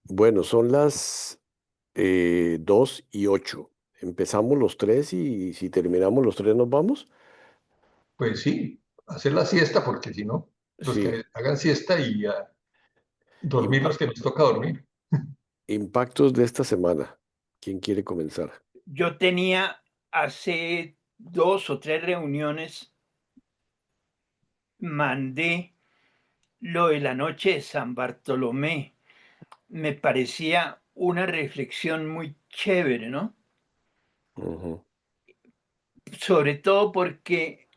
Bueno, son las 2:08. Empezamos los tres y si terminamos los tres nos vamos. Pues sí, hacer la siesta, porque si no, los Sí. que hagan siesta y dormir Impa- los que nos toca dormir. impactos de esta semana. ¿Quién quiere comenzar? Yo tenía hace 2 o 3 reuniones, mandé lo de la noche de San Bartolomé. Me parecía una reflexión muy chévere, ¿no? Ujú, Sobre todo porque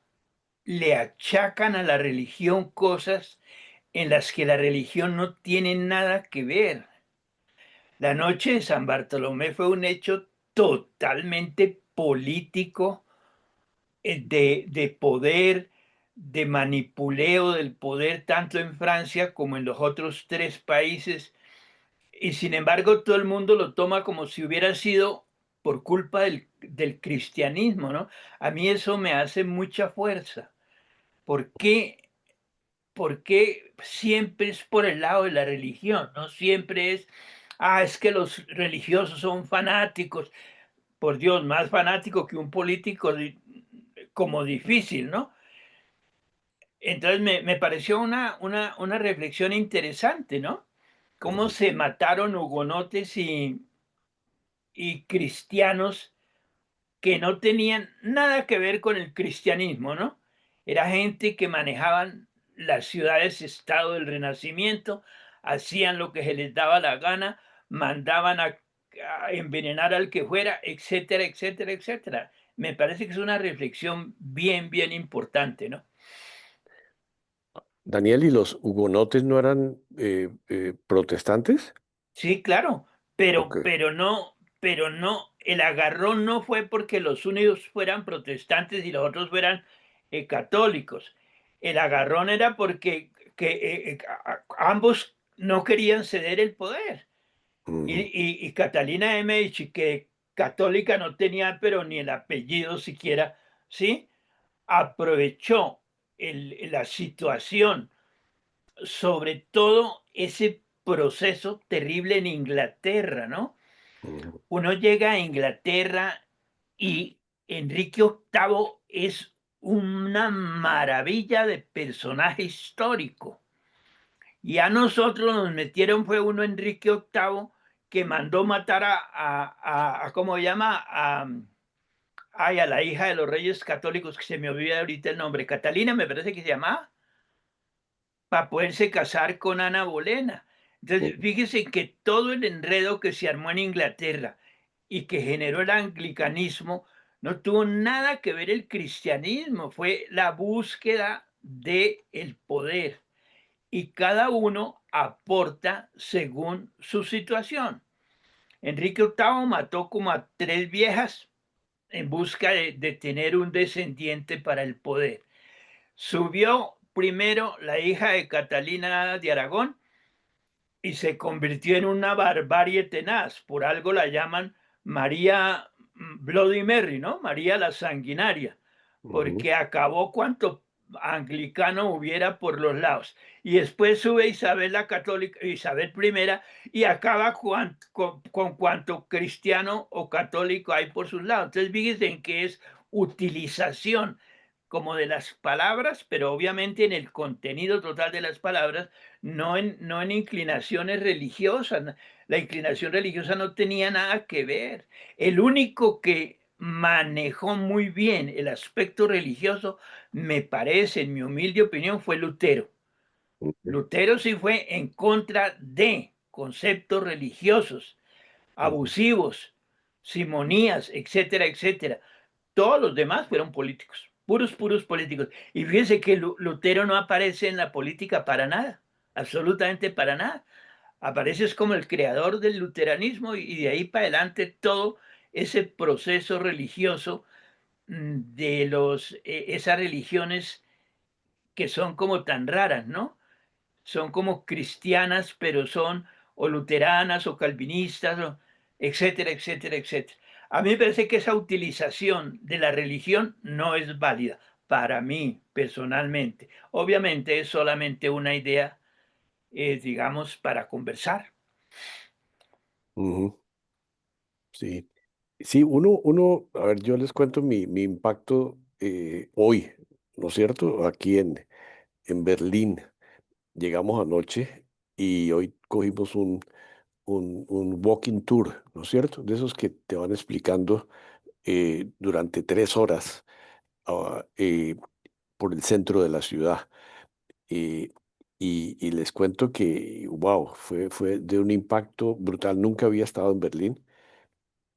le achacan a la religión cosas en las que la religión no tiene nada que ver. La noche de San Bartolomé fue un hecho totalmente político, de poder, de manipuleo del poder, tanto en Francia como en los otros 3 países. Y sin embargo, todo el mundo lo toma como si hubiera sido por culpa del cristianismo, ¿no? A mí eso me hace mucha fuerza. ¿Por qué? Porque siempre es por el lado de la religión, no siempre es, es que los religiosos son fanáticos, por Dios, más fanático que un político como difícil, ¿no? Entonces me pareció una reflexión interesante, ¿no? Cómo ujú. se mataron hugonotes y cristianos que no tenían nada que ver con el cristianismo, ¿no? Era gente que manejaban las ciudades-estado del Renacimiento, hacían lo que se les daba la gana, mandaban a envenenar al que fuera, etcétera, etcétera, etcétera. Me parece que es una reflexión bien, bien importante, ¿no? Daniel, ¿y los hugonotes no eran protestantes? Sí, claro, Ok. pero no, el agarrón no fue porque los unos fueran protestantes y los otros fueran católicos. El agarrón era porque ambos no querían ceder el poder. Ujú, Y Catalina de Medici, que católica no tenía, pero ni el apellido siquiera, ¿sí? Aprovechó la situación, sobre todo ese proceso terrible en Inglaterra, ¿no? ujú, Uno llega a Inglaterra y Enrique VIII es una maravilla de personaje histórico. Y a nosotros nos metieron fue uno Enrique VIII que mandó matar ¿cómo se llama? A la hija de los reyes católicos, que se me olvida ahorita el nombre, Catalina me parece que se llama, para poderse casar con Ana Bolena. Entonces, ujú. fíjese que todo el enredo que se armó en Inglaterra y que generó el anglicanismo no tuvo nada que ver el cristianismo, fue la búsqueda del poder y cada uno aporta según su situación. Enrique VIII mató como a 3 viejas en busca de tener un descendiente para el poder. Subió primero la hija de Catalina de Aragón y se convirtió en una barbarie tenaz. Por algo la llaman María Bloody Mary, ¿no? María la sanguinaria, Ujú. porque acabó cuanto anglicano hubiera por los lados. Y después sube Isabel la católica, Isabel primera, y acaba con cuanto cristiano o católico hay por sus lados. Entonces, fíjense en que es utilización como de las palabras, pero obviamente en el contenido total de las palabras, no en inclinaciones religiosas. La inclinación religiosa no tenía nada que ver. El único que manejó muy bien el aspecto religioso, me parece, en mi humilde opinión, fue Lutero. Ujú, Lutero sí fue en contra de conceptos religiosos, ujú. abusivos, simonías, etcétera, etcétera. Todos los demás fueron políticos, puros, puros políticos. Y fíjense que Lutero no aparece en la política para nada, absolutamente para nada. Aparece es como el creador del luteranismo y de ahí para adelante todo ese proceso religioso, de esas religiones que son como tan raras, ¿no? Son como cristianas, pero son o luteranas o calvinistas, etcétera, etcétera, etcétera. A mí me parece que esa utilización de la religión no es válida para mí personalmente. Obviamente es solamente una idea, digamos, para conversar. Ujú, sí. Sí, a ver, yo les cuento mi impacto hoy, ¿no es cierto? Aquí en Berlín. Llegamos anoche y hoy cogimos un walking tour, ¿no es cierto? De esos que te van explicando durante 3 horas ah, por el centro de la ciudad. Eh, y les cuento que, wow, fue de un impacto brutal. Nunca había estado en Berlín,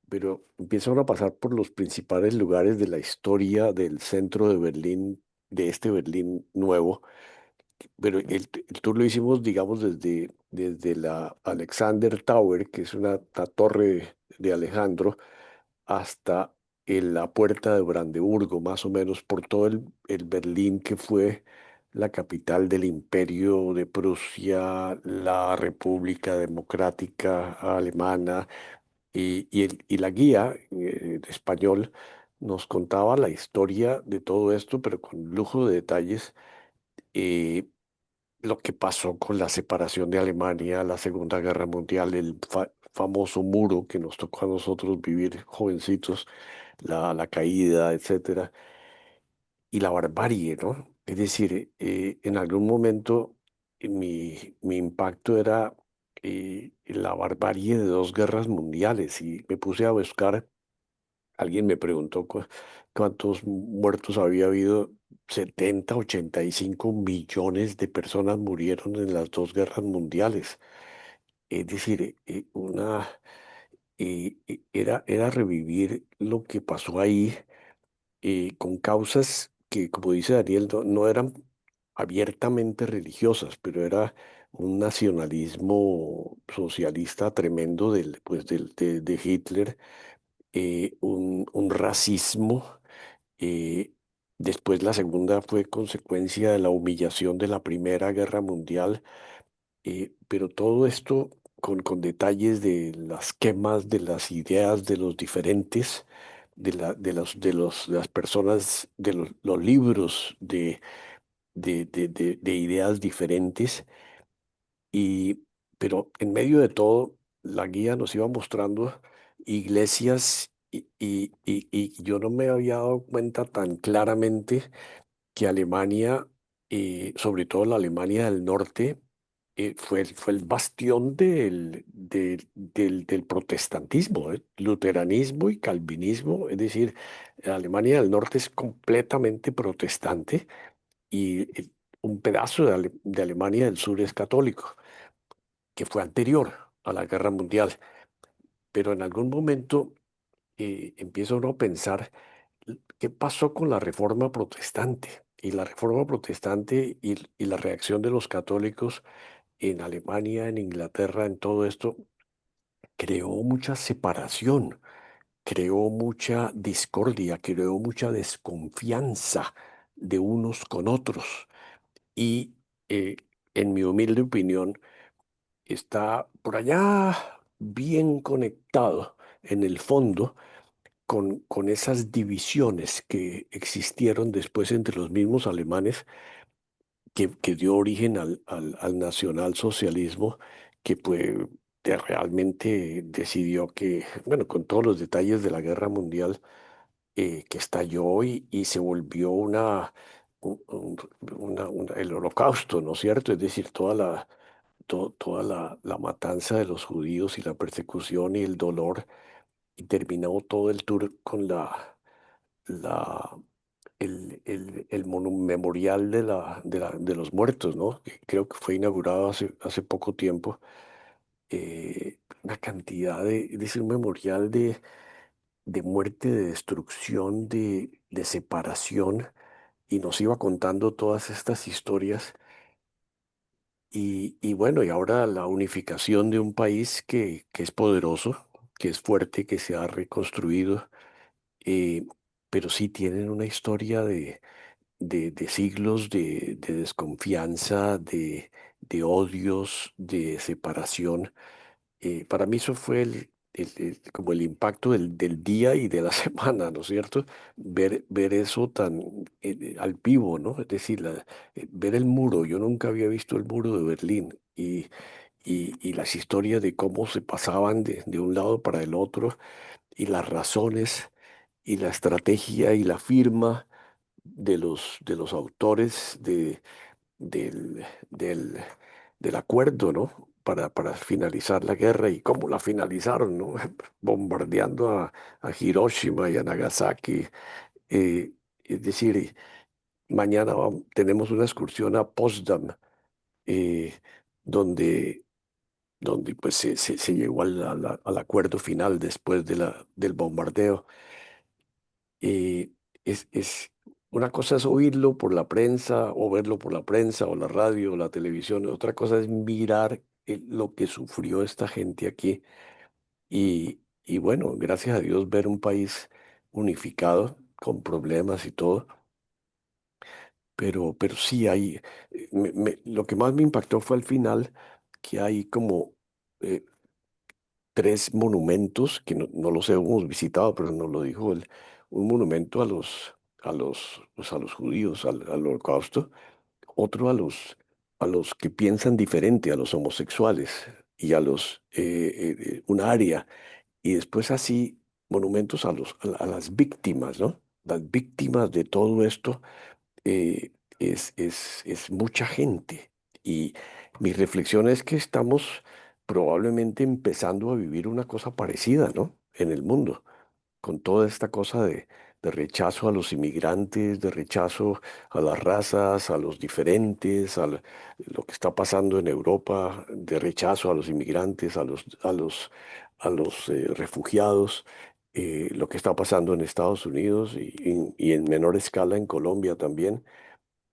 pero empieza uno a pasar por los principales lugares de la historia del centro de Berlín, de este Berlín nuevo. Pero el tour lo hicimos, digamos, desde la Alexander Tower, que es una torre de Alejandro, hasta la puerta de Brandeburgo, más o menos, por todo el Berlín que fue la capital del Imperio de Prusia, la República Democrática Alemana, y la guía de español nos contaba la historia de todo esto, pero con lujo de detalles. eh, lo que pasó con la separación de Alemania, la Segunda Guerra Mundial, el famoso muro que nos tocó a nosotros vivir jovencitos, la caída, etcétera, y la barbarie, ¿no? Es decir, en algún momento mi impacto era la barbarie de 2 guerras mundiales y me puse a buscar. Alguien me preguntó cuántos muertos había habido. 70, 85 millones de personas murieron en las 2 guerras mundiales. Es decir, era revivir lo que pasó ahí con causas que, como dice Daniel, no eran abiertamente religiosas, pero era un nacionalismo socialista tremendo de Hitler, un racismo. eh, Después la segunda fue consecuencia de la humillación de la Primera Guerra Mundial, pero todo esto con detalles de las quemas, de las ideas de los diferentes, de las personas, de los libros de ideas diferentes. Y, pero en medio de todo, la guía nos iba mostrando iglesias y yo no me había dado cuenta tan claramente que Alemania, sobre todo la Alemania del Norte, fue el bastión del protestantismo, luteranismo y calvinismo. Es decir, Alemania del Norte es completamente protestante y un pedazo de Alemania del Sur es católico, que fue anterior a la Guerra Mundial. Pero en algún momento empieza uno a pensar qué pasó con la Reforma Protestante. Y la Reforma Protestante y la reacción de los católicos en Alemania, en Inglaterra, en todo esto, creó mucha separación, creó mucha discordia, creó mucha desconfianza de unos con otros. Y eh, en mi humilde opinión, está por allá bien conectado en el fondo con esas divisiones que existieron después entre los mismos alemanes que dio origen al nacionalsocialismo, que pues realmente decidió que, bueno, con todos los detalles de la guerra mundial, que estalló y se volvió el holocausto, ¿no es cierto? Es decir, toda la matanza de los judíos y la persecución y el dolor, y terminó todo el tour con la, el memorial de los muertos, ¿no? Que creo que fue inaugurado hace poco tiempo. Una cantidad es decir, un memorial de muerte, de destrucción, de separación, y nos iba contando todas estas historias. Y bueno, y ahora la unificación de un país que es poderoso, que es fuerte, que se ha reconstruido, eh, pero sí tienen una historia de siglos de desconfianza, de odios, de separación. Para mí eso fue como el impacto del día y de la semana, ¿no es cierto? Ver eso tan al vivo, ¿no? Es decir, ver el muro. Yo nunca había visto el muro de Berlín y las historias de cómo se pasaban de un lado para el otro y las razones y la estrategia y la firma de los autores del, del, del acuerdo, ¿no? Para finalizar la guerra y cómo la finalizaron, ¿no? Bombardeando a Hiroshima y a Nagasaki. Eh, es decir, mañana tenemos una excursión a Potsdam, eh, donde, donde pues se llegó al acuerdo final después del bombardeo. Eh, una cosa es oírlo por la prensa o verlo por la prensa o la radio o la televisión. Otra cosa es mirar lo que sufrió esta gente aquí. Y bueno, gracias a Dios ver un país unificado con problemas y todo. Pero sí hay, lo que más me impactó fue al final que hay como eh, tres monumentos que no los hemos visitado, pero nos lo dijo él, un monumento pues a los judíos, al holocausto, otro a los que piensan diferente, a los homosexuales y a un área, y después así monumentos a las víctimas, ¿no? Las víctimas de todo esto es mucha gente. Y mi reflexión es que estamos probablemente empezando a vivir una cosa parecida, ¿no? En el mundo, con toda esta cosa de rechazo a los inmigrantes, de rechazo a las razas, a los diferentes, lo que está pasando en Europa, de rechazo a los inmigrantes, a los refugiados, lo que está pasando en Estados Unidos y en menor escala en Colombia también.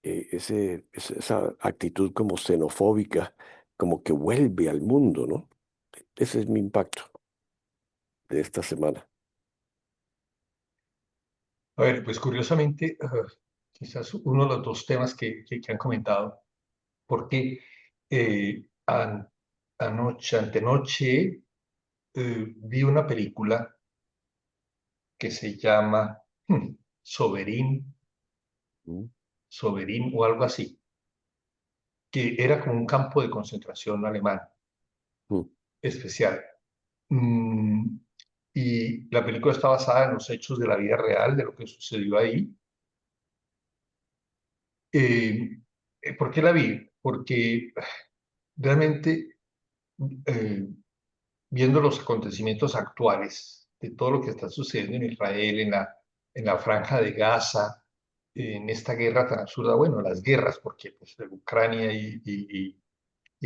Esa actitud como xenofóbica, como que vuelve al mundo, ¿no? Ese es mi impacto de esta semana. A ver, pues curiosamente, quizás uno de los dos temas que han comentado, porque antenoche, vi una película que se llama Sovereign, Mm, Sovereign o algo así, que era como un campo de concentración alemán mm, especial. Mm, y la película está basada en los hechos de la vida real, de lo que sucedió ahí. Eh, ¿Por qué la vi? Porque realmente, eh, viendo los acontecimientos actuales, de todo lo que está sucediendo en Israel, en la franja de Gaza, en esta guerra tan absurda, bueno, las guerras, porque pues, Ucrania y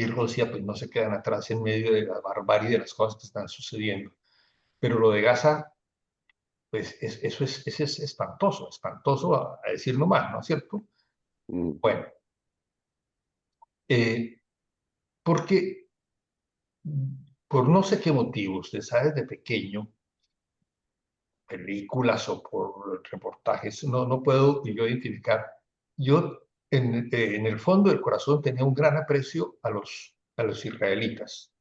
Rusia pues, no se quedan atrás en medio de la barbarie de las cosas que están sucediendo. Pero lo de Gaza, pues eso es espantoso, espantoso a decir no más, ¿no es cierto? mm, Bueno, eh, porque por no sé qué motivo, usted sabe desde pequeño, películas o por reportajes, no puedo yo identificar. Yo en el fondo del corazón tenía un gran aprecio a los israelitas.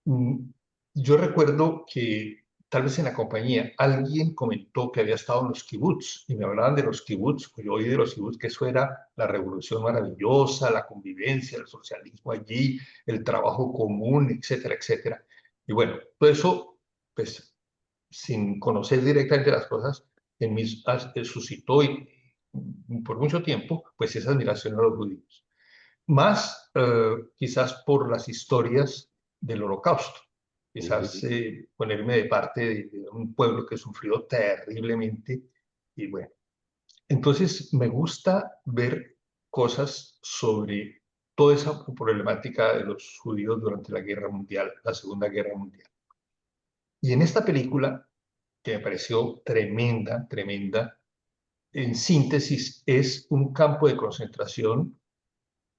Mm, Yo recuerdo que tal vez en la compañía alguien comentó que había estado en los kibutz y me hablaban de los kibutz, pues yo oí de los kibutz que eso era la revolución maravillosa, la convivencia, el socialismo allí, el trabajo común, etcétera, etcétera. Y bueno, todo eso, pues sin conocer directamente las cosas, en mí suscitó por mucho tiempo, pues esa admiración a los judíos. Más quizás por las historias del Holocausto, quizás mm, ponerme de parte de un pueblo que sufrió terriblemente. Y bueno, entonces me gusta ver cosas sobre toda esa problemática de los judíos durante la Guerra Mundial, la Segunda Guerra Mundial. Y en esta película, que me pareció tremenda, tremenda, en síntesis, es un campo de concentración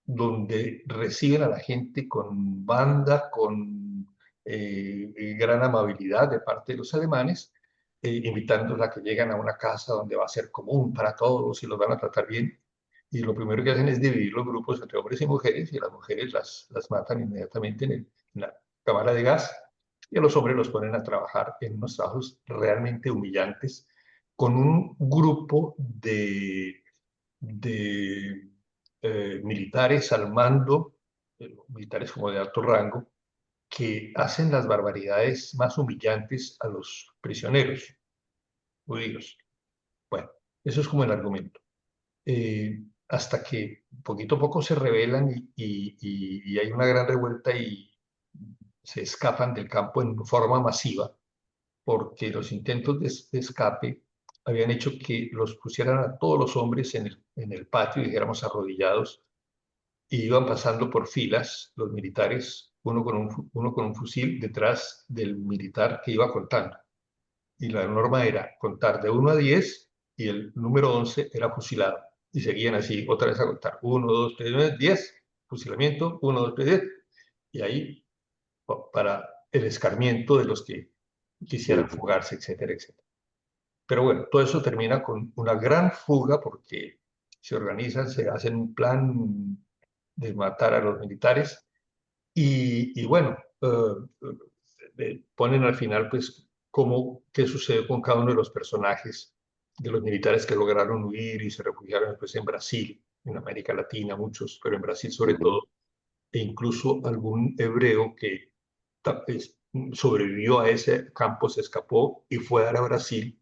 donde reciben a la gente con banda, con gran amabilidad de parte de los alemanes, invitándolos a que lleguen a una casa donde va a ser común para todos y los van a tratar bien. Y lo primero que hacen es dividir los grupos entre hombres y mujeres, y a las mujeres las matan inmediatamente en la cámara de gas, y a los hombres los ponen a trabajar en unos trabajos realmente humillantes, con un grupo de militares al mando militares como de alto rango, que hacen las barbaridades más humillantes a los prisioneros judíos. Bueno, eso es como el argumento. Hasta que poquito a poco se rebelan y hay una gran revuelta y se escapan del campo en forma masiva, porque los intentos de escape habían hecho que los pusieran a todos los hombres en el patio, dijéramos arrodillados, y iban pasando por filas los militares, uno con un fusil detrás del militar que iba contando. Y la norma era contar de 1 a 10 y el número 11 era fusilado. Y seguían así, otra vez a contar, 1, 2, 3, 10, fusilamiento, 1, 2, 3, 10. Y ahí, para el escarmiento de los que quisieran Ujú. fugarse, etcétera, etcétera. Pero bueno, todo eso termina con una gran fuga porque se organizan, se hacen un plan de matar a los militares y bueno, ponen al final pues cómo, qué sucede con cada uno de los personajes de los militares que lograron huir y se refugiaron después en Brasil, en América Latina muchos, pero en Brasil sobre Ujú. todo, e incluso algún hebreo que sobrevivió a ese campo, se escapó y fue a dar a Brasil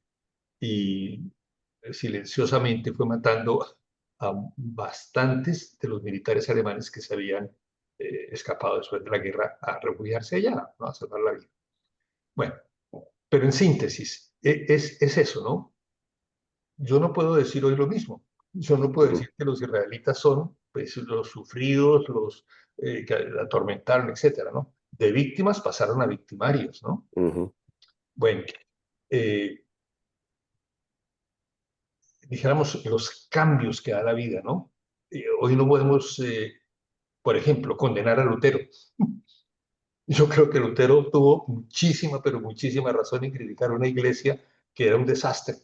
y silenciosamente fue matando a bastantes de los militares alemanes que se habían escapado después de la guerra a refugiarse allá, ¿no? A salvar la vida. Bueno, pero en síntesis, es eso, ¿no? Yo no puedo decir hoy lo mismo. Yo no puedo Ujú. decir que los israelitas son pues, los sufridos, los que atormentaron, etcétera, ¿no? De víctimas pasaron a victimarios, ¿no? Ujú. Bueno, eh, dijéramos, los cambios que da la vida, ¿no? Hoy no podemos, por ejemplo, condenar a Lutero. Yo creo que Lutero tuvo muchísima, pero muchísima razón en criticar una iglesia que era un desastre,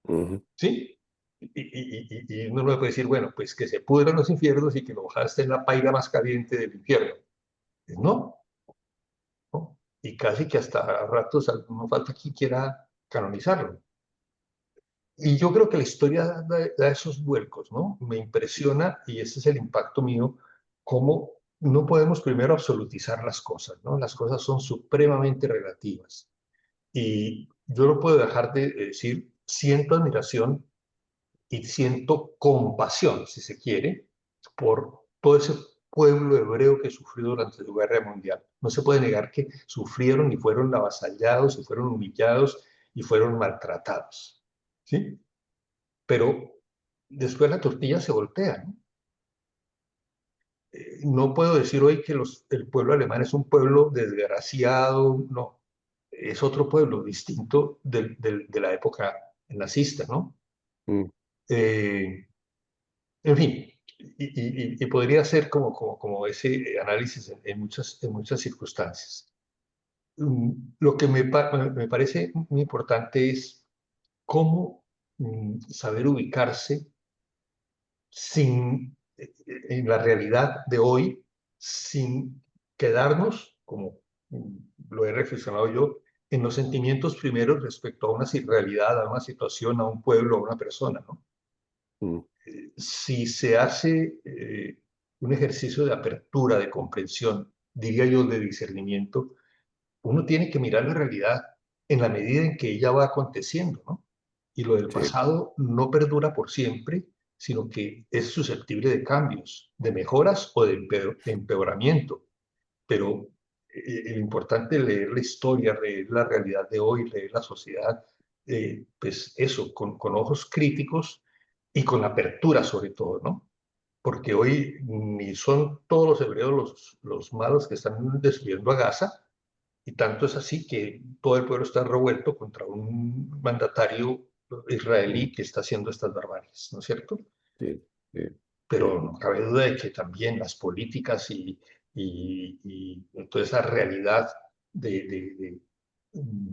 Ujú. ¿sí? Y uno no puede decir, bueno, pues que se pudran los infiernos y que lo bajaste en la paila más caliente del infierno. Pues no, ¿no? Y casi que hasta a ratos no falta quien quiera canonizarlo. Y yo creo que la historia da esos vuelcos, ¿no? Me impresiona, y ese es el impacto mío, cómo no podemos primero absolutizar las cosas, ¿no? Las cosas son supremamente relativas. Y yo no puedo dejar de decir, siento admiración y siento compasión, si se quiere, por todo ese pueblo hebreo que sufrió durante la Guerra Mundial. No se puede negar que sufrieron y fueron avasallados y fueron humillados y fueron maltratados, ¿sí? Pero después la tortilla se voltea, ¿no? No puedo decir hoy que el pueblo alemán es un pueblo desgraciado, no, es otro pueblo distinto de la época nazista, ¿no? Mm. Eh, en fin, y podría ser como ese análisis en muchas circunstancias. Lo que me parece muy importante es cómo saber ubicarse sin, en la realidad de hoy, sin quedarnos, como lo he reflexionado yo, en los sentimientos primeros respecto a una realidad, a una situación, a un pueblo, a una persona, ¿no? Mm. Si se hace un ejercicio de apertura, de comprensión, diría yo, de discernimiento, uno tiene que mirar la realidad en la medida en que ella va aconteciendo, ¿no? Y lo del Sí, pasado no perdura por siempre, sino que es susceptible de cambios, de mejoras o de empeoramiento. Pero lo importante es leer la historia, leer la realidad de hoy, leer la sociedad, pues eso, con ojos críticos y con apertura sobre todo, ¿no? Porque hoy ni son todos los hebreos los malos que están destruyendo a Gaza, y tanto es así que todo el pueblo está revuelto contra un mandatario mm, israelí que está haciendo estas barbaries, ¿no es cierto? sí, sí, sí. Pero no cabe duda de que también las políticas y toda esa realidad de, mm,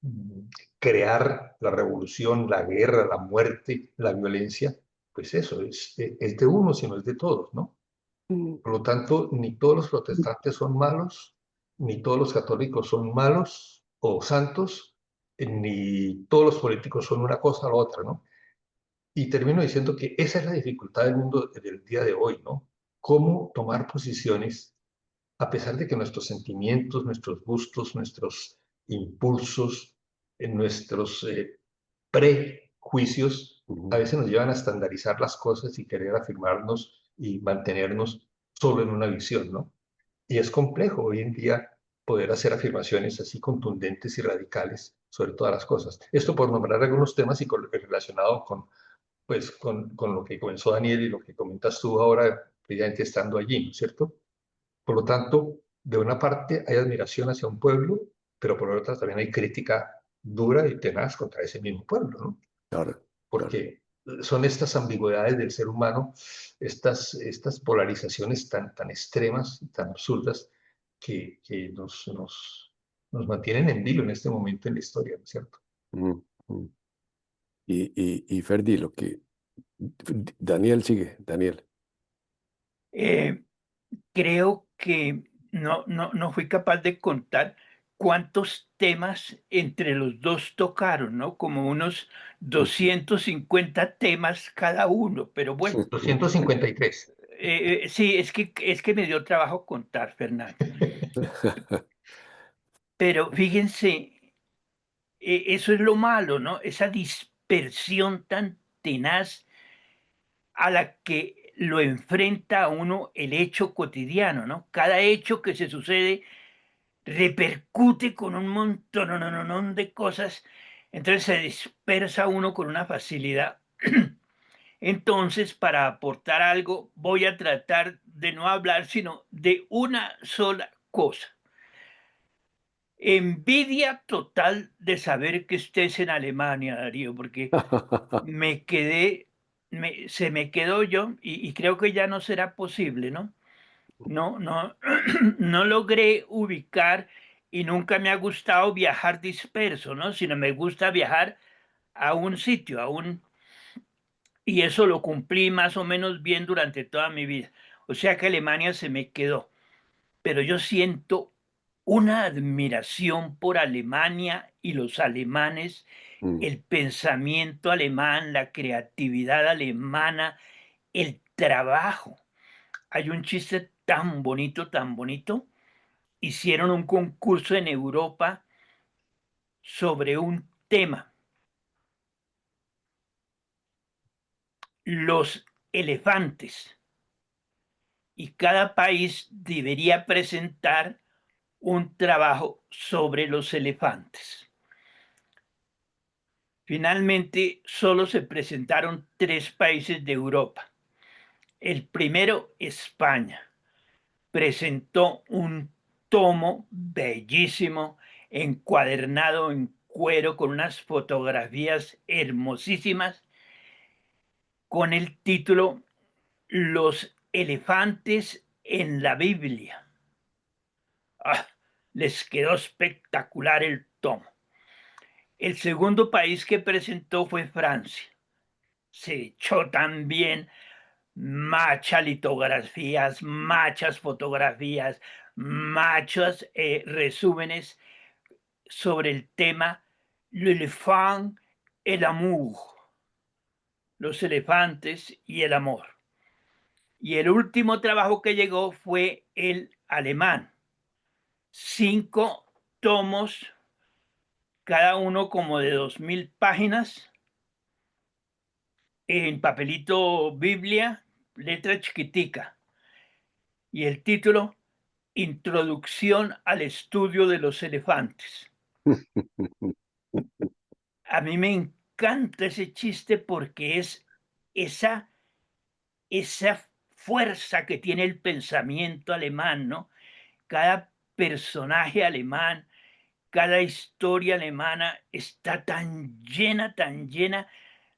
mm, crear la revolución, la guerra, la muerte, la violencia, pues eso es de uno, sino es de todos, ¿no? Mm. Por lo tanto, ni todos los protestantes son malos, ni todos los católicos son malos o santos, ni todos los políticos son una cosa o la otra, ¿no? Y termino diciendo que esa es la dificultad del mundo del día de hoy, ¿no? cómo tomar posiciones a pesar de que nuestros sentimientos, nuestros gustos, nuestros impulsos, nuestros prejuicios a Ujú. veces nos llevan a estandarizar las cosas y querer afirmarnos y mantenernos solo en una visión, ¿no? Y es complejo hoy en día poder hacer afirmaciones así contundentes y radicales sobre todas las cosas. Esto por nombrar algunos temas y relacionado con, pues, con lo que comenzó Daniel y lo que comentas tú ahora, precisamente estando allí, ¿no es cierto? Por lo tanto, de una parte hay admiración hacia un pueblo, pero por otra también hay crítica dura y tenaz contra ese mismo pueblo, ¿no? Claro, claro. Porque son estas ambigüedades del ser humano, estas polarizaciones tan extremas, tan absurdas, que nos mantienen en vilo en este momento en la historia, ¿no es cierto? Ujú, ujú. Y Ferdi, lo que Daniel sigue, Daniel. Eh, creo que no fui capaz de contar cuántos temas entre los dos tocaron, ¿no? Como unos Ujú. 250 temas cada uno, pero bueno, 253. sí, es que me dio trabajo contar, Fernando. Pero fíjense, eso es lo malo, ¿no? Esa dispersión tan tenaz a la que lo enfrenta a uno el hecho cotidiano, ¿no? Cada hecho que se sucede repercute con un montón de cosas, entonces se dispersa uno con una facilidad. Entonces, para aportar algo, voy a tratar de no hablar sino de una sola cosa. Envidia total de saber que estés en Alemania, Darío, porque me quedé, se me quedó yo y creo que ya no será posible, ¿no? No, no logré ubicar y nunca me ha gustado viajar disperso, ¿no? Sino me gusta viajar a un sitio, y eso lo cumplí más o menos bien durante toda mi vida. O sea que Alemania se me quedó, pero yo siento una admiración por Alemania y los alemanes, Mm. el pensamiento alemán, la creatividad alemana, el trabajo. Hay un chiste tan bonito. Hicieron un concurso en Europa sobre un tema, los elefantes, y cada país debería presentar un trabajo sobre los elefantes. Finalmente, solo se presentaron 3 países de Europa. El primero, España, presentó un tomo bellísimo, encuadernado en cuero, con unas fotografías hermosísimas, con el título Los elefantes en la Biblia. Ah, les quedó espectacular el tomo. El segundo país que presentó fue Francia. Se echó también machas litografías, machas fotografías, machos resúmenes sobre el tema L'éléphant et l'amour, los elefantes y el amor. Y el último trabajo que llegó fue el alemán. 5 tomos, cada uno como de 2000 páginas, en papelito Biblia, letra chiquitica. Y el título, Introducción al estudio de los elefantes. A mí me encanta ese chiste porque es esa, esa fuerza que tiene el pensamiento alemán, ¿no? Cada personaje alemán, cada historia alemana está tan llena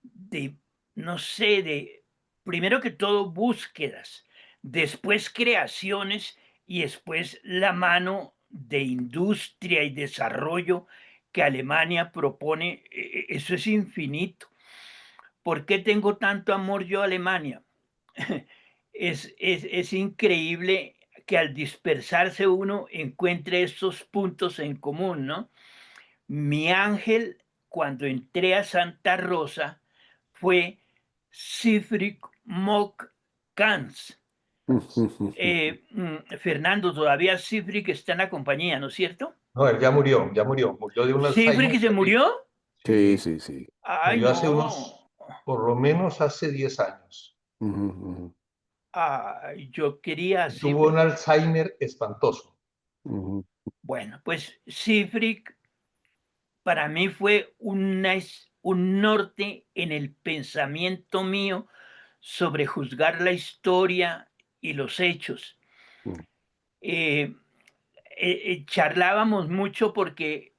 de, no sé, de, primero que todo, búsquedas, después creaciones y después la mano de industria y desarrollo que Alemania propone. Eso es infinito. ¿Por qué tengo tanto amor yo a Alemania? Es increíble que al dispersarse uno encuentre estos puntos en común, ¿no? Mi ángel, cuando entré a Santa Rosa, fue Siegfried Mock Gans, Fernando, todavía Cifri que está en la compañía, ¿no es cierto? No, él ya murió de un ¿Cifri Alzheimer que se terrible. murió? Sí, Sí, sí, sí. Ay, murió no. hace unos, por lo menos hace 10 años. Ujú, ujú, Ay, yo quería a Tuvo un Cifri. Alzheimer espantoso. ujú. Bueno, pues Cifri para mí fue un norte en el pensamiento mío sobre juzgar la historia y los hechos. Mm. Eh, Charlábamos mucho porque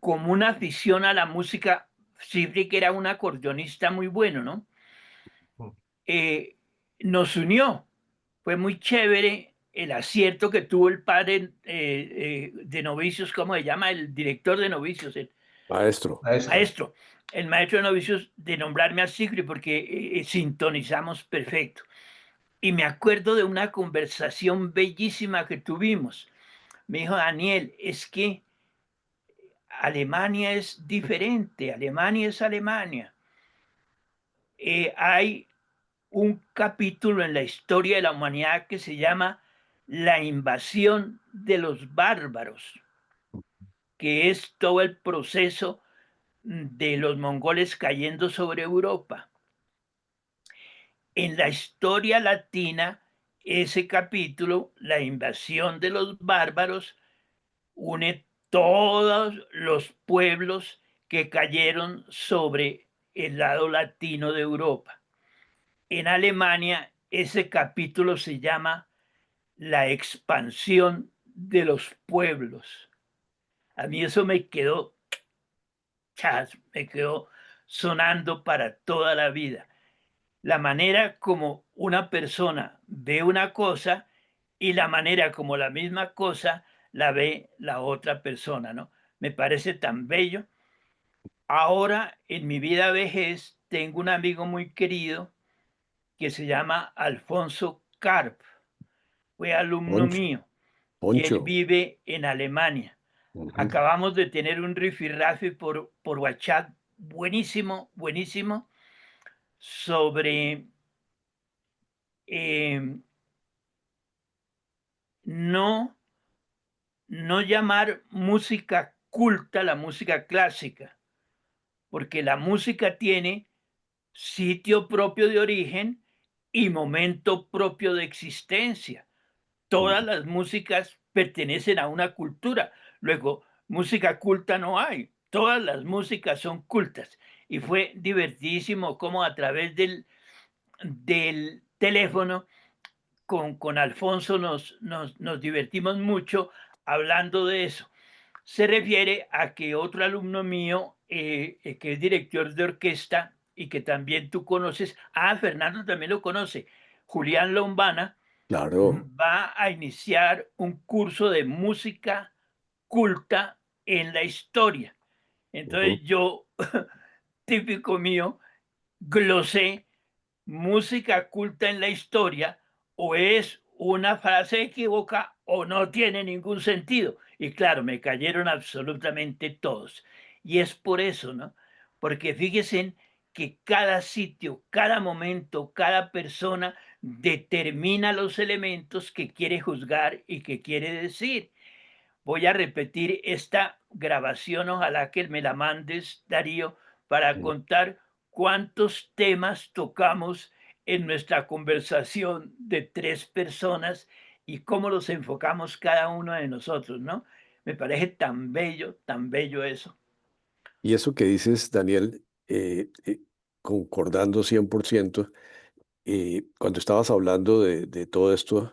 como una afición a la música, Cifri, que era un acordeonista muy bueno, ¿no? Mm. Eh, Nos unió. Fue muy chévere el acierto que tuvo el padre de novicios, ¿cómo se llama? El director de novicios, Maestro. Maestro. maestro, el maestro de novicios de nombrarme a Sigrid porque sintonizamos perfecto. Y me acuerdo de una conversación bellísima que tuvimos. Me dijo, Daniel, es que Alemania es diferente, Alemania es Alemania. Hay un capítulo en la historia de la humanidad que se llama La invasión de los bárbaros, que es todo el proceso de los mongoles cayendo sobre Europa. En la historia latina, ese capítulo, la invasión de los bárbaros, une todos los pueblos que cayeron sobre el lado latino de Europa. En Alemania, ese capítulo se llama la expansión de los pueblos. A mí eso me quedó sonando para toda la vida. La manera como una persona ve una cosa y la manera como la misma cosa la ve la otra persona, ¿no? Me parece tan bello. Ahora, en mi vida vejez, tengo un amigo muy querido que se llama Alfonso Karp. Fue alumno Poncho, mío y él Poncho. vive en Alemania. Ujú. Acabamos de tener un rifirrafe por WhatsApp buenísimo, buenísimo, sobre eh, no, no llamar música culta la música clásica, porque la música tiene sitio propio de origen y momento propio de existencia. Todas Ujú. las músicas pertenecen a una cultura. Luego, música culta no hay. Todas las músicas son cultas. Y fue divertidísimo como a través del teléfono con Alfonso nos divertimos mucho hablando de eso. Se refiere a que otro alumno mío, que es director de orquesta y que también tú conoces, Fernando también lo conoce, Julián Lombana, Claro. va a iniciar un curso de música culta en la historia. Ujú. Entonces yo, típico mío, glosé música culta en la historia o es una frase equívoca o no tiene ningún sentido. Y claro, me cayeron absolutamente todos. Y es por eso, ¿no? Porque fíjense que cada sitio, cada momento, cada persona determina los elementos que quiere juzgar y que quiere decir. Voy a repetir esta grabación, ojalá que me la mandes, Darío, para Mm. contar cuántos temas tocamos en nuestra conversación de tres personas y cómo los enfocamos cada uno de nosotros, ¿no? Me parece tan bello eso. Y eso que dices, Daniel, concordando 100%, cuando estabas hablando de todo esto,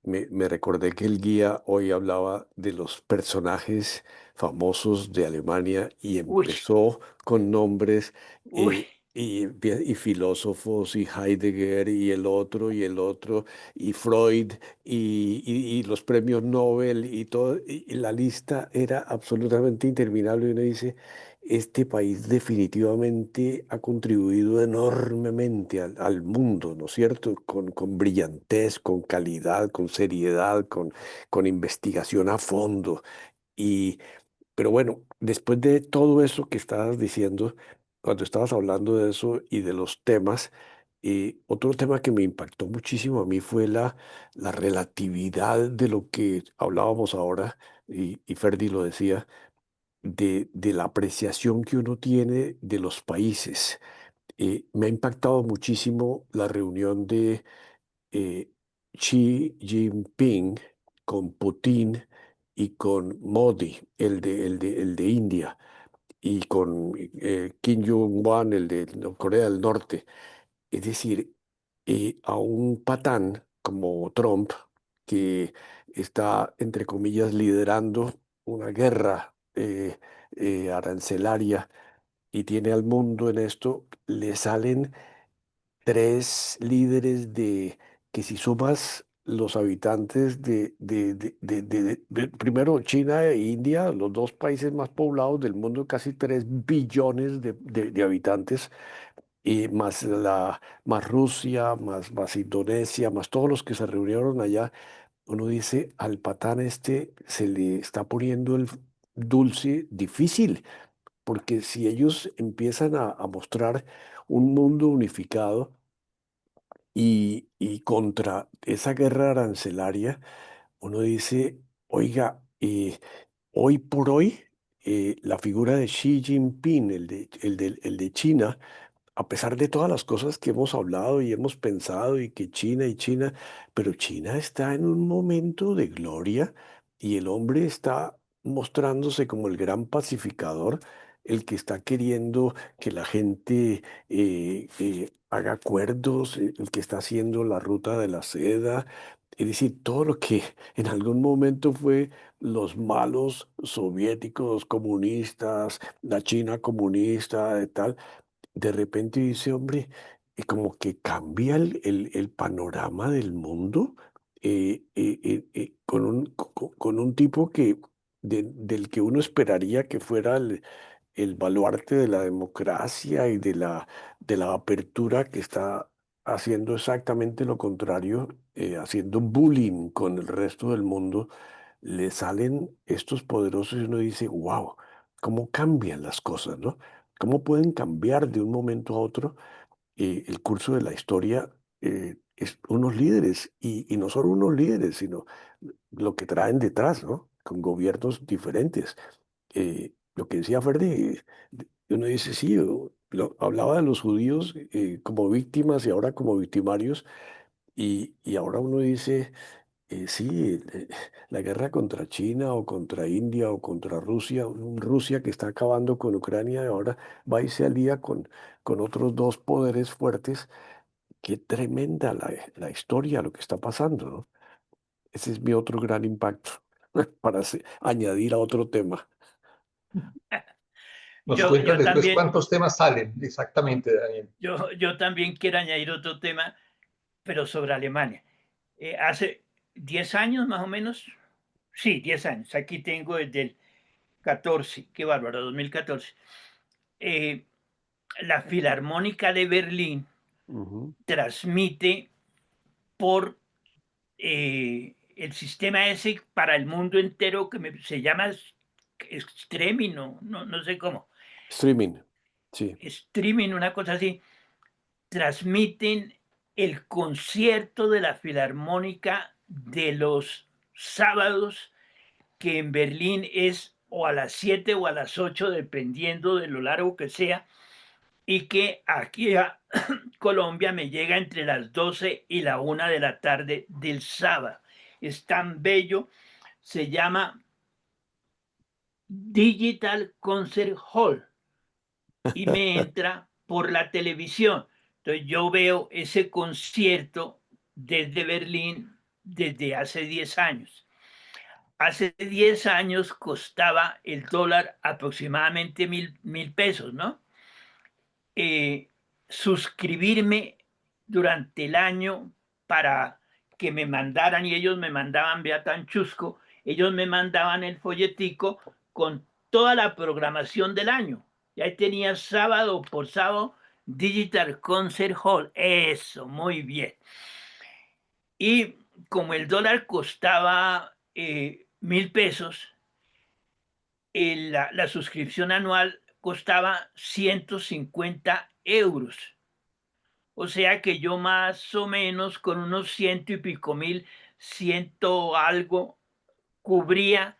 me recordé que el guía hoy hablaba de los personajes famosos de Alemania y Uy, empezó con nombres uy, y filósofos y Heidegger y el otro y Freud y los premios Nobel y todo. Y la lista era absolutamente interminable y uno dice, este país definitivamente ha contribuido enormemente al mundo, ¿no es cierto? Con brillantez, con calidad, con seriedad, con investigación a fondo. Y, pero bueno, después de todo eso que estabas diciendo, cuando estabas hablando de eso y de los temas, Otro tema que me impactó muchísimo a mí fue la relatividad de lo que hablábamos ahora, y Ferdi lo decía, de la apreciación que uno tiene de los países. Me ha impactado muchísimo la reunión de eh, Xi Jinping con Putin y con Modi, el de India, y con Kim Jong-un, el de Corea del Norte. Es decir, a un patán como Trump, que está, entre comillas, liderando una guerra arancelaria y tiene al mundo en esto, le salen tres líderes que si sumas los habitantes primero China e India, los dos países más poblados del mundo, casi 3 billones de habitantes, y más Rusia, más Indonesia, más todos los que se reunieron allá, uno dice, al patán este se le está poniendo el dulce difícil, porque si ellos empiezan a mostrar un mundo unificado y contra esa guerra arancelaria, uno dice, oiga, hoy por hoy, la figura de Xi Jinping, el de China, a pesar de todas las cosas que hemos hablado y hemos pensado y que China y China, pero China está en un momento de gloria y el hombre está mostrándose como el gran pacificador, el que está queriendo que la gente haga acuerdos, el que está haciendo la ruta de la seda, es decir, todo lo que en algún momento fue los malos soviéticos comunistas, la China comunista, tal, de repente dice, hombre, como que cambia el panorama del mundo, con un tipo del que uno esperaría que fuera el baluarte de la democracia y de la apertura, que está haciendo exactamente lo contrario, haciendo bullying con el resto del mundo. Le salen estos poderosos y uno dice, wow, cómo cambian las cosas, ¿no? ¿Cómo pueden cambiar de un momento a otro el curso de la historia? Es unos líderes, y no solo unos líderes, sino lo que traen detrás, ¿no? Con gobiernos diferentes. Lo que decía Ferdi, uno dice, sí, hablaba de los judíos como víctimas y ahora como victimarios, y ahora uno dice, sí, la guerra contra China o contra India o contra Rusia, Rusia que está acabando con Ucrania y ahora va y se alía con otros dos poderes fuertes. Qué tremenda la historia, lo que está pasando, ¿no? Ese es mi otro gran impacto, para añadir a otro tema. Nos Yo, cuentas yo después también, cuántos temas salen exactamente, Daniel. yo también quiero añadir otro tema, pero sobre Alemania. Hace 10 años más o menos, sí, 10 años, aquí tengo desde el 14, qué bárbaro, 2014. Eh, la Filarmónica de Berlín Ujú. transmite por el sistema ese para el mundo entero que se llama Streaming, no sé cómo, Streaming, sí. Streaming, una cosa así, transmiten el concierto de la Filarmónica de los sábados, que en Berlín es o a las 7 o a las 8 dependiendo de lo largo que sea, y que aquí a Colombia me llega entre las 12 y la 1 de la tarde del sábado. Es tan bello, se llama Digital Concert Hall y me entra por la televisión. Entonces yo veo ese concierto desde Berlín desde hace 10 años. Hace 10 años costaba el dólar aproximadamente mil pesos, ¿no? eh, Suscribirme durante el año para que me mandaran, y ellos me mandaban, vea tan chusco, ellos me mandaban el folletico con toda la programación del año. Y ahí tenía sábado por sábado Digital Concert Hall. Eso, muy bien. Y como el dólar costaba 1.000 pesos, la suscripción anual costaba 150 euros. O sea que yo más o menos con unos ciento y pico mil, ciento algo, cubría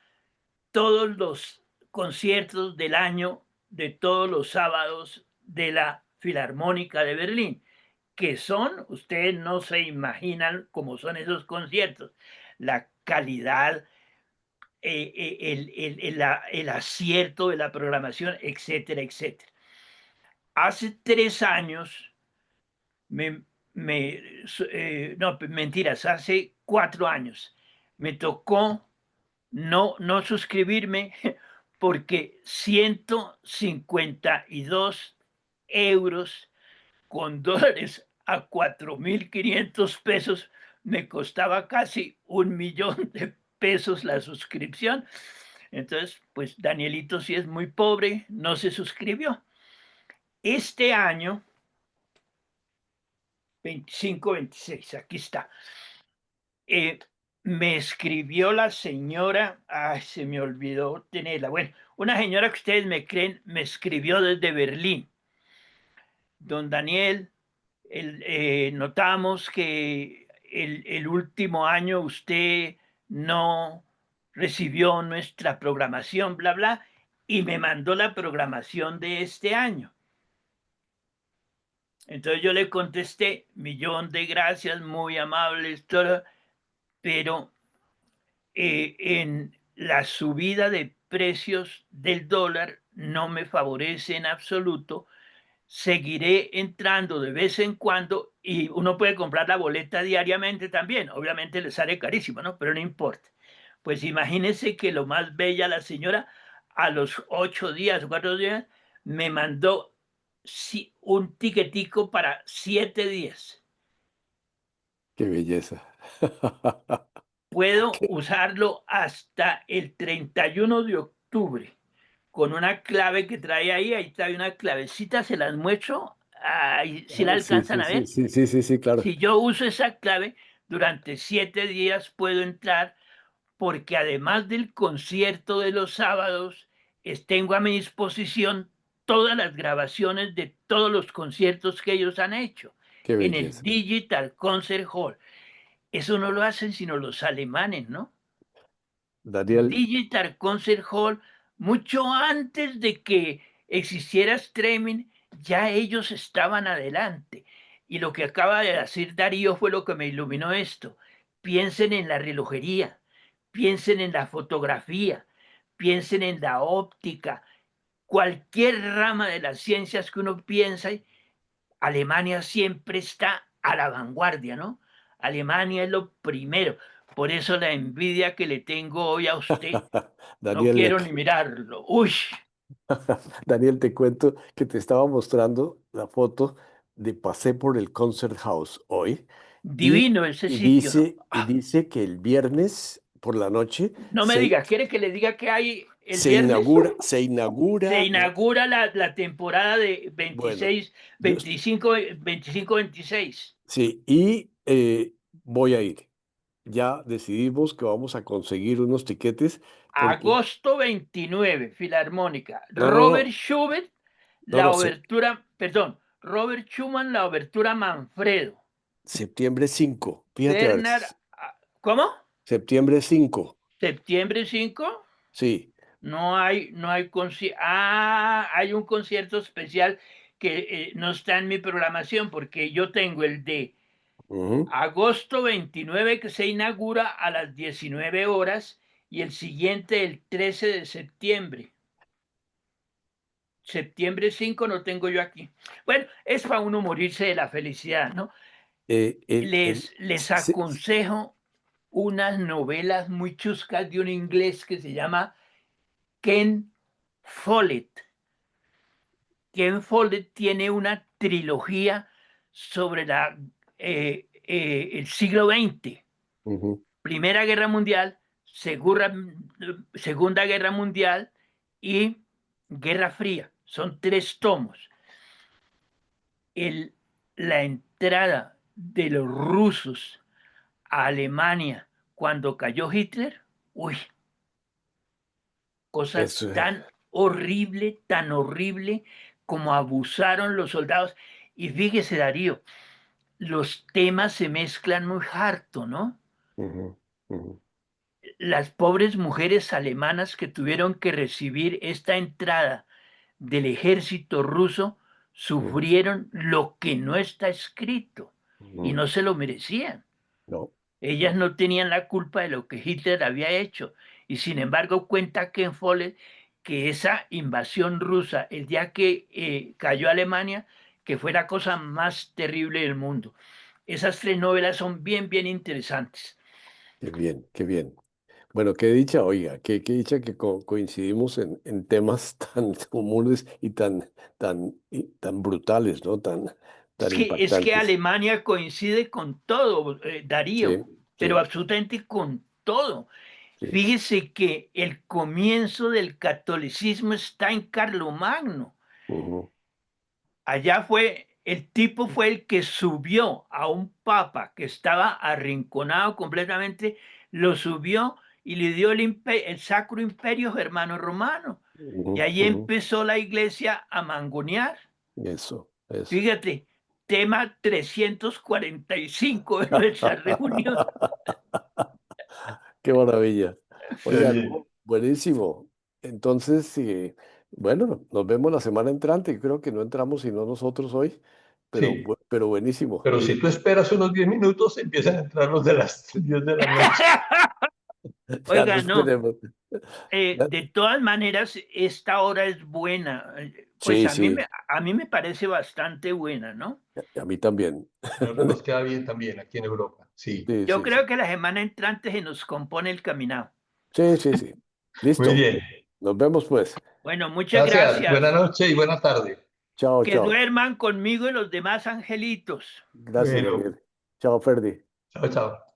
todos los conciertos del año de todos los sábados de la Filarmónica de Berlín, que son, ustedes no se imaginan cómo son esos conciertos, la calidad, el acierto de la programación, etcétera, etcétera. Hace 3 años, me, no, mentiras, hace 4 años, me tocó no suscribirme porque 152 € con dólares a 4.500 pesos me costaba casi 1.000.000 de pesos la suscripción. Entonces, pues Danielito, si es muy pobre, no se suscribió. Este año, 25-26, aquí está. Me escribió la señora, ay, se me olvidó tenerla. Bueno, una señora que ustedes me creen, me escribió desde Berlín. Don Daniel, notamos que el último año usted no recibió nuestra programación, bla, bla, y me mandó la programación de este año. Entonces yo le contesté, millón de gracias, muy amables, todo, pero en la subida de precios del dólar no me favorece en absoluto. Seguiré entrando de vez en cuando y uno puede comprar la boleta diariamente también. Obviamente le sale carísimo, ¿no? Pero no importa. Pues imagínense que lo más bella la señora a los 8 días, 4 días, me mandó un tiquetico para 7 días. Qué belleza. Puedo Qué- usarlo hasta el 31 de octubre con una clave que trae ahí. Ahí trae una clavecita, se las muestro. Ahí, si la Sí, alcanzan sí, a sí, ver. sí, sí, sí, sí, claro. Si yo uso esa clave, durante 7 días puedo entrar porque además del concierto de los sábados, tengo a mi disposición todas las grabaciones de todos los conciertos que ellos han hecho Qué en el belleza. Digital Concert Hall. Eso no lo hacen sino los alemanes, ¿no? Daniel, Digital Concert Hall, mucho antes de que existiera streaming, ya ellos estaban adelante. Y lo que acaba de decir Darío fue lo que me iluminó esto. Piensen en la relojería, piensen en la fotografía, piensen en la óptica, cualquier rama de las ciencias que uno piensa, Alemania siempre está a la vanguardia, ¿no? Alemania es lo primero. Por eso la envidia que le tengo hoy a usted, no Daniel, quiero ni mirarlo. Uy, Daniel, te cuento que te estaba mostrando la foto de pasé por el Concert House hoy y, divino ese sitio, ¿no? y dice que el viernes por la noche No me diga, ¿quiere que le diga que hay el viernes? se Se inaugura, inaugura la temporada de bueno, 26, yo, 25, 25, 26. sí, y voy a ir. Ya decidimos que vamos a conseguir unos tiquetes porque, Agosto 29, Filarmónica. no, no, Robert no, Schubert, no, la no, obertura, perdón, Robert Schumann, la obertura Manfredo. septiembre 5 fíjate a ver, Bernard, ¿cómo? septiembre 5 Septiembre 5. sí. No hay concierto. Ah, hay un concierto especial que no está en mi programación porque yo tengo el de Ujú. agosto 29 que se inaugura a las 19 horas y el siguiente el 13 de septiembre. Septiembre 5 no tengo yo aquí. Bueno, es para uno morirse de la felicidad, ¿no? Les aconsejo unas novelas muy chuscas de un inglés que se llama Ken Follett. Ken Follett tiene una trilogía sobre el siglo XX. ujú. Primera Guerra Mundial, Segunda Guerra Mundial y Guerra Fría. Son 3 tomos. El, la entrada de los rusos a Alemania cuando cayó Hitler, uy, cosa Eso, tan horrible como abusaron los soldados. Y fíjese, Darío, los temas se mezclan muy harto, ¿no? Ujú, ujú, Las pobres mujeres alemanas que tuvieron que recibir esta entrada del ejército ruso ujú, sufrieron lo que no está escrito y ujú. no se lo merecían. No, Ellas no, no tenían la culpa de lo que Hitler había hecho. Y sin embargo cuenta Ken Follett que esa invasión rusa, el día que cayó Alemania, que fue la cosa más terrible del mundo. Esas tres novelas son bien, bien interesantes. qué bien, qué bien. Bueno, qué dicha, oiga, qué dicha que coincidimos en temas tan comunes y tan brutales, ¿no? Tan Es que impactantes. Alemania coincide con todo, Darío, Sí, pero sí, absolutamente con todo. sí. Fíjese que el comienzo del catolicismo está en Carlomagno. Ujú, Allá fue, el tipo fue el que subió a un papa que estaba arrinconado completamente, lo subió y le dio el Sacro Imperio Germano Romano. ujú, Y ahí ujú. empezó la iglesia a mangonear. Eso. Fíjate, tema 345 de nuestra reunión. Qué maravilla. Oiga, Oye, no, buenísimo. Entonces, bueno, nos vemos la semana entrante. Creo que no entramos sino nosotros hoy, pero, sí, pero buenísimo. pero si tú esperas unos 10 minutos, empiezan a entrar los de las 10 de la noche. Ya no Oiga, no, esperemos. Ya- de todas maneras, esta hora es buena. Pues Sí, sí, a mí me parece bastante buena, ¿no? a mí también. Nos queda bien también aquí en Europa. Sí, Sí, Yo sí, sí. creo que la semana entrante se nos compone el caminado. Sí, sí, sí. muy Listo. bien. Nos vemos pues. Bueno, muchas Gracias. Buenas gracias. noches y buena tarde. Chao, Que chao. duerman conmigo y los demás angelitos. Gracias, Bueno, Gabriel. Chao, Ferdi. chao, chao.